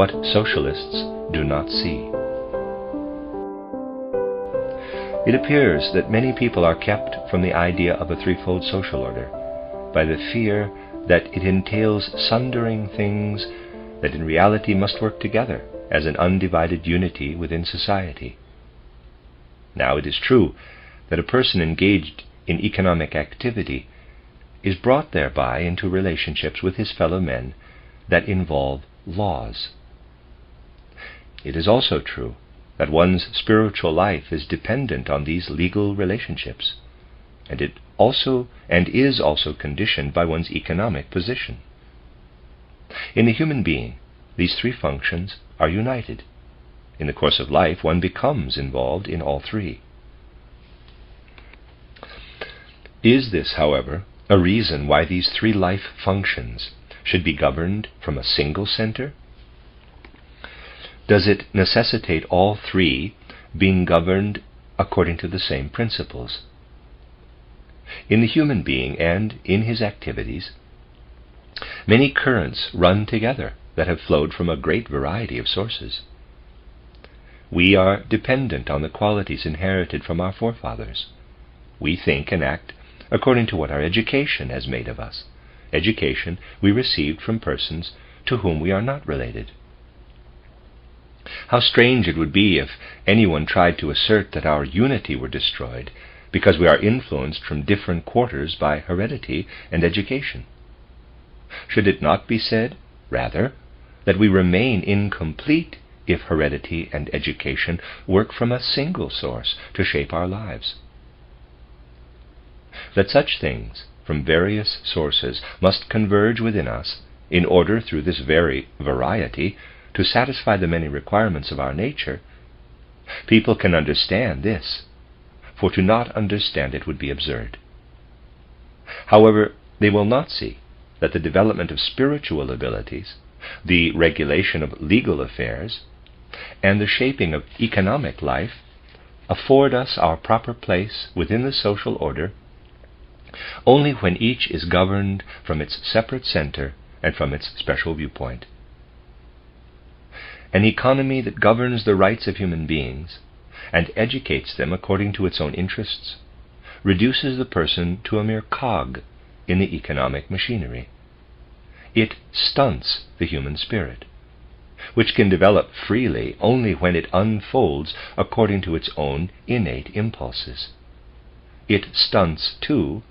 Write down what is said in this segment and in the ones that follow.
what socialists do not see. It appears that many people are kept from the idea of a threefold social order by the fear that it entails sundering things that in reality must work together as an undivided unity within society. Now, it is true that a person engaged in economic activity is brought thereby into relationships with his fellow men that involve laws. It is also true that one's spiritual life is dependent on these legal relationships, and is also conditioned by one's economic position. In the human being, these three functions are united. In the course of life, one becomes involved in all three. Is this, however, a reason why these three life functions should be governed from a single center? Does it necessitate all three being governed according to the same principles? In the human being and in his activities, many currents run together that have flowed from a great variety of sources. We are dependent on the qualities inherited from our forefathers. We think and act according to what our education has made of us, education we received from persons to whom we are not related. How strange it would be if anyone tried to assert that our unity were destroyed because we are influenced from different quarters by heredity and education. Should it not be said, rather, that we remain incomplete if heredity and education work from a single source to shape our lives? That such things from various sources must converge within us in order through this very variety to satisfy the many requirements of our nature, people can understand this, for to not understand it would be absurd. However, they will not see that the development of spiritual abilities, the regulation of legal affairs, and the shaping of economic life afford us our proper place within the social order only when each is governed from its separate center and from its special viewpoint. An economy that governs the rights of human beings and educates them according to its own interests reduces the person to a mere cog in the economic machinery. It stunts the human spirit, which can develop freely only when it unfolds according to its own innate impulses. It stunts, too,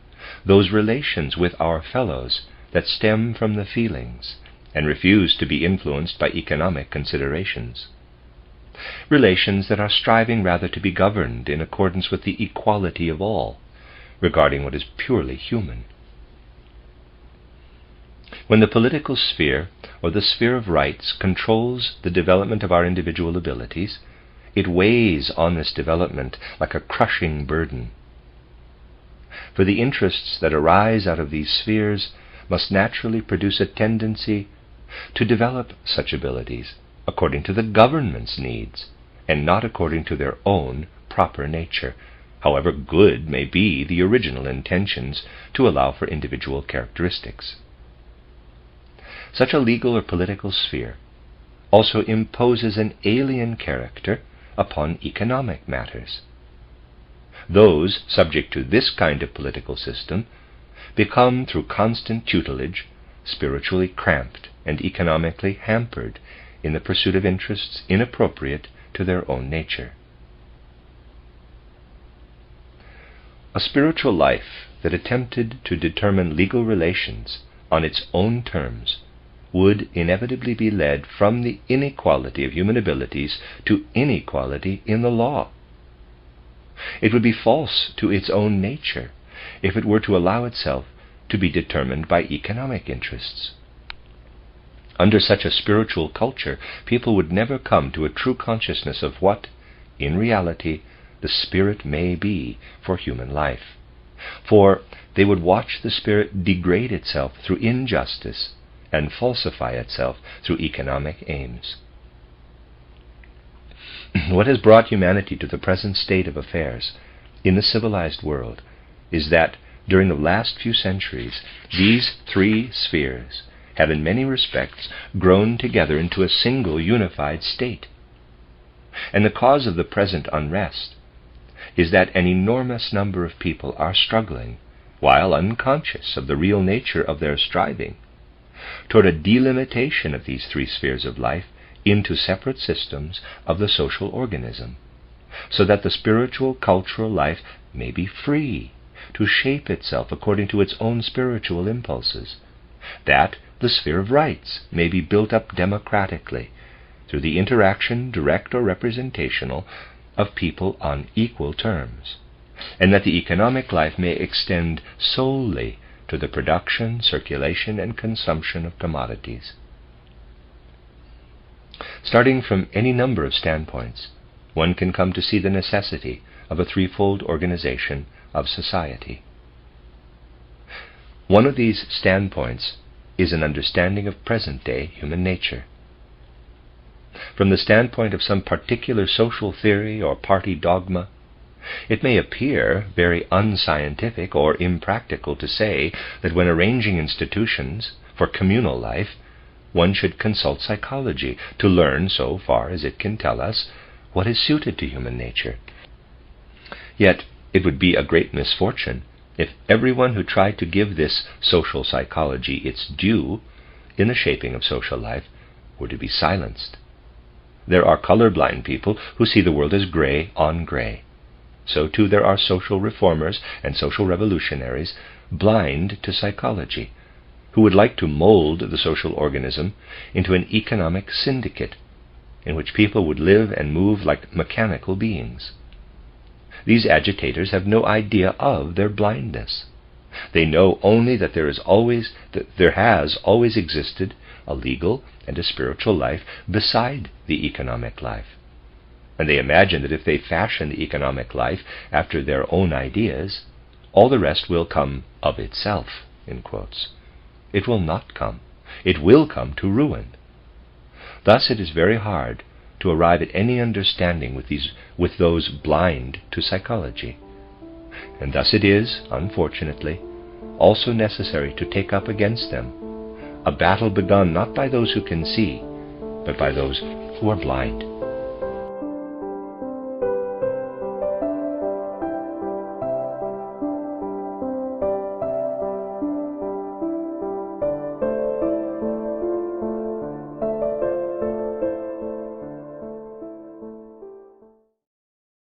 those relations with our fellows that stem from the feelings and refuse to be influenced by economic considerations. Relations that are striving rather to be governed in accordance with the equality of all, regarding what is purely human. When the political sphere or the sphere of rights controls the development of our individual abilities, it weighs on this development like a crushing burden. For the interests that arise out of these spheres must naturally produce a tendency to develop such abilities according to the government's needs and not according to their own proper nature, however good may be the original intentions to allow for individual characteristics. Such a legal or political sphere also imposes an alien character upon economic matters. Those subject to this kind of political system become, through constant tutelage, spiritually cramped and economically hampered in the pursuit of interests inappropriate to their own nature. A spiritual life that attempted to determine legal relations on its own terms would inevitably be led from the inequality of human abilities to inequality in the law. It would be false to its own nature if it were to allow itself to be determined by economic interests. Under such a spiritual culture, people would never come to a true consciousness of what, in reality, the spirit may be for human life, for they would watch the spirit degrade itself through injustice and falsify itself through economic aims. What has brought humanity to the present state of affairs in the civilized world is that during the last few centuries, these three spheres have in many respects grown together into a single unified state. And the cause of the present unrest is that an enormous number of people are struggling, while unconscious of the real nature of their striving, toward a delimitation of these three spheres of life into separate systems of the social organism, so that the spiritual cultural life may be free to shape itself according to its own spiritual impulses, that the sphere of rights may be built up democratically through the interaction, direct or representational, of people on equal terms, and that the economic life may extend solely to the production, circulation, and consumption of commodities. Starting from any number of standpoints, one can come to see the necessity of a threefold organization of society. One of these standpoints is an understanding of present-day human nature. From the standpoint of some particular social theory or party dogma, it may appear very unscientific or impractical to say that when arranging institutions for communal life, one should consult psychology to learn, so far as it can tell us, what is suited to human nature. Yet it would be a great misfortune if everyone who tried to give this social psychology its due in the shaping of social life were to be silenced. There are colorblind people who see the world as gray on gray. So too there are social reformers and social revolutionaries blind to psychology, who would like to mold the social organism into an economic syndicate in which people would live and move like mechanical beings. These agitators have no idea of their blindness. They know only that there has always existed a legal and a spiritual life beside the economic life. And they imagine that if they fashion the economic life after their own ideas, all the rest will come of itself, in quotes. It will not come. It will come to ruin. Thus it is very hard to arrive at any understanding with those blind to psychology. And thus it is, unfortunately, also necessary to take up against them a battle begun not by those who can see, but by those who are blind.